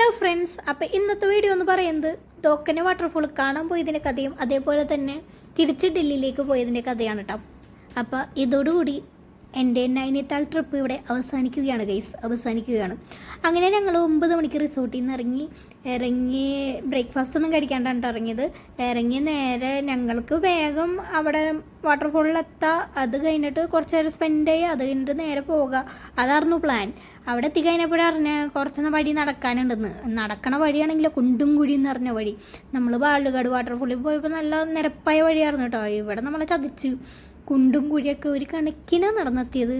Hello friends, അപ്പോൾ ഇന്നത്തെ video എന്ന് പറയുന്നത് തോക്കനെ വാട്ടർഫോൾ കാണാൻ പോയതിൻ്റെ കഥയും അതേപോലെ തന്നെ തിരിച്ച് ഡൽഹിയിലേക്ക് പോയതിൻ്റെ കഥയാണ് കേട്ടോ. അപ്പോൾ ഇതോടുകൂടി എൻ്റെ നൈനിത്താൾ ട്രിപ്പ് ഇവിടെ അവസാനിക്കുകയാണ് അവസാനിക്കുകയാണ്. അങ്ങനെ ഞങ്ങൾ 9 മണിക്ക് റിസോർട്ടിൽ നിന്ന് ഇറങ്ങി ബ്രേക്ക്ഫാസ്റ്റ് ഒന്നും കഴിക്കാണ്ടാണ് ഇറങ്ങിയത്. ഇറങ്ങി നേരെ ഞങ്ങൾക്ക് വേഗം അവിടെ വാട്ടർഫോളിലെത്താം, അത് കഴിഞ്ഞിട്ട് കുറച്ച് നേരം സ്പെൻഡ് ചെയ്യുക, അത് കഴിഞ്ഞിട്ട് നേരെ പോകുക, അതായിരുന്നു പ്ലാൻ. അവിടെ എത്തിക്കഴിഞ്ഞപ്പോഴറിഞ്ഞ കുറച്ച് വഴി നടക്കാനുണ്ടെന്ന്. നടക്കണ വഴിയാണെങ്കിൽ കുണ്ടും കുഴി എന്ന് പറഞ്ഞ വഴി. നമ്മൾ ബാലുകാട് വാട്ടർഫോളിൽ പോയപ്പോൾ നല്ല നിരപ്പായ വഴിയായിരുന്നു കേട്ടോ. ഇവിടെ നമ്മളെ ചതിച്ച് കുണ്ടും കുഴിയൊക്കെ ഒരു കണക്കിനാണ് നടന്നെത്തിയത്.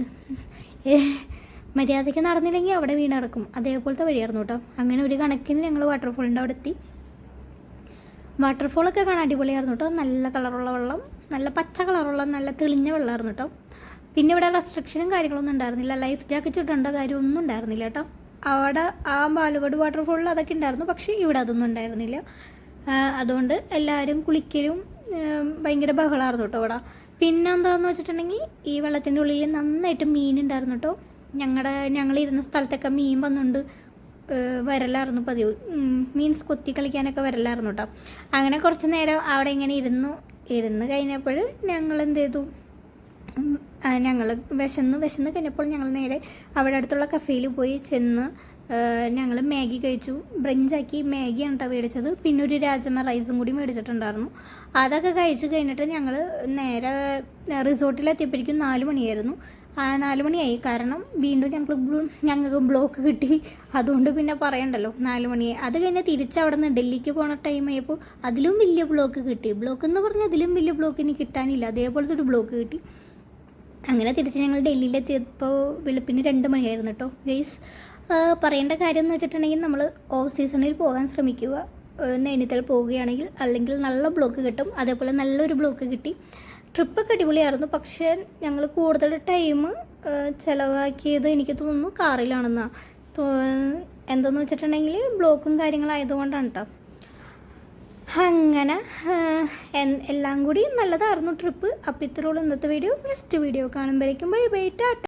മര്യാദയ്ക്ക് നടന്നില്ലെങ്കിൽ അവിടെ വീണടക്കും, അതേപോലത്തെ വഴിയായിരുന്നു കേട്ടോ. അങ്ങനെ ഒരു കണക്കിന് ഞങ്ങൾ വാട്ടർഫോളിൻ്റെ അവിടെ എത്തി. വാട്ടർഫോളൊക്കെ കാണാൻ അടിപൊളിയായിരുന്നു കേട്ടോ. നല്ല കളറുള്ള വെള്ളം, നല്ല പച്ച കളറുള്ള നല്ല തെളിഞ്ഞ വെള്ളമായിരുന്നു കേട്ടോ. പിന്നെ ഇവിടെ റെസ്ട്രിക്ഷനും കാര്യങ്ങളൊന്നും ഉണ്ടായിരുന്നില്ല. ലൈഫ് ജാക്കറ്റ് ഇടേണ്ട കാര്യമൊന്നും ഉണ്ടായിരുന്നില്ല കേട്ടോ. അവിടെ ആ ബാലുകാട് വാട്ടർഫോളിൽ അതൊക്കെ ഉണ്ടായിരുന്നു, പക്ഷേ ഇവിടെ അതൊന്നും ഉണ്ടായിരുന്നില്ല. അതുകൊണ്ട് എല്ലാവരും കുളിക്കലും ഭയങ്കര ബഹളമായിരുന്നു കേട്ടോ ഇവിടെ. പിന്നെ എന്താണെന്ന് വെച്ചിട്ടുണ്ടെങ്കിൽ ഈ വെള്ളത്തിൻ്റെ ഉള്ളിൽ നന്നായിട്ട് മീനുണ്ടായിരുന്നു കേട്ടോ. ഞങ്ങളിരുന്ന സ്ഥലത്തൊക്കെ മീൻ വന്നുകൊണ്ട് വരലായിരുന്നു പതിവ്. മീൻസ് കൊത്തി കളിക്കാനൊക്കെ വരലായിരുന്നു കേട്ടോ. അങ്ങനെ കുറച്ച് നേരം അവിടെ ഇങ്ങനെ ഇരുന്ന് കഴിഞ്ഞപ്പോൾ ഞങ്ങൾ എന്ത് ചെയ്തു, ഞങ്ങൾ വിശന്ന് കഴിഞ്ഞപ്പോൾ ഞങ്ങൾ നേരെ അവിടെ അടുത്തുള്ള കഫേയിൽ പോയി ഞങ്ങൾ മാഗി കഴിച്ചു. ബ്രഞ്ചാക്കി മാഗിയാണ് കേട്ടോ മേടിച്ചത്. പിന്നെ ഒരു രാജമ റൈസും കൂടി മേടിച്ചിട്ടുണ്ടായിരുന്നു. അതൊക്കെ കഴിച്ച് കഴിഞ്ഞിട്ട് ഞങ്ങൾ നേരെ റിസോർട്ടിലെത്തിയപ്പോഴേക്കും 4 മണിയായിരുന്നു. 4 മണിയായി. കാരണം വീണ്ടും ഞങ്ങൾക്ക് ബ്ലോക്ക് കിട്ടി. അതുകൊണ്ട് പിന്നെ പറയണ്ടല്ലോ, 4 മണിയായി. അത് കഴിഞ്ഞ് തിരിച്ചവിടെ നിന്ന് ഡൽഹിക്ക് പോണ ടൈം ആയപ്പോൾ അതിലും വലിയ ബ്ലോക്ക് കിട്ടി. ബ്ലോക്ക് എന്ന് പറഞ്ഞാൽ അതിലും വലിയ ബ്ലോക്ക് ഇനി കിട്ടാനില്ല, അതേപോലത്തെ ഒരു ബ്ലോക്ക് കിട്ടി. അങ്ങനെ തിരിച്ച് ഞങ്ങൾ ഡൽഹിയിലെത്തിയപ്പോൾ വെളുപ്പിന് 2 മണിയായിരുന്നു കേട്ടോ. ഗൈസ്, പറയേണ്ട കാര്യം എന്ന് വെച്ചിട്ടുണ്ടെങ്കിൽ നമ്മൾ ഓഫ് സീസണിൽ പോകാൻ ശ്രമിക്കുക. നൈനിത്താൾ പോവുകയാണെങ്കിൽ അല്ലെങ്കിൽ നല്ല ബ്ലോക്ക് കിട്ടും. അതേപോലെ നല്ലൊരു ബ്ലോക്ക് കിട്ടി. ട്രിപ്പൊക്കെ അടിപൊളിയായിരുന്നു. പക്ഷേ ഞങ്ങൾ കൂടുതൽ ടൈം ചിലവാക്കിയത് എനിക്ക് തോന്നുന്നു കാറിലാണെന്നാണ്. എന്താണെന്ന് വെച്ചിട്ടുണ്ടെങ്കിൽ ബ്ലോക്കും കാര്യങ്ങളായതുകൊണ്ടാണ് കേട്ടോ. അങ്ങനെ എല്ലാം കൂടി നല്ലതായിരുന്നു ട്രിപ്പ്. അപ്പോൾ ഇത്രയുള്ള ഇന്നത്തെ വീഡിയോ. നെക്സ്റ്റ് വീഡിയോ കാണുമ്പോഴേക്കും ബൈ ബൈ, ടാറ്റ.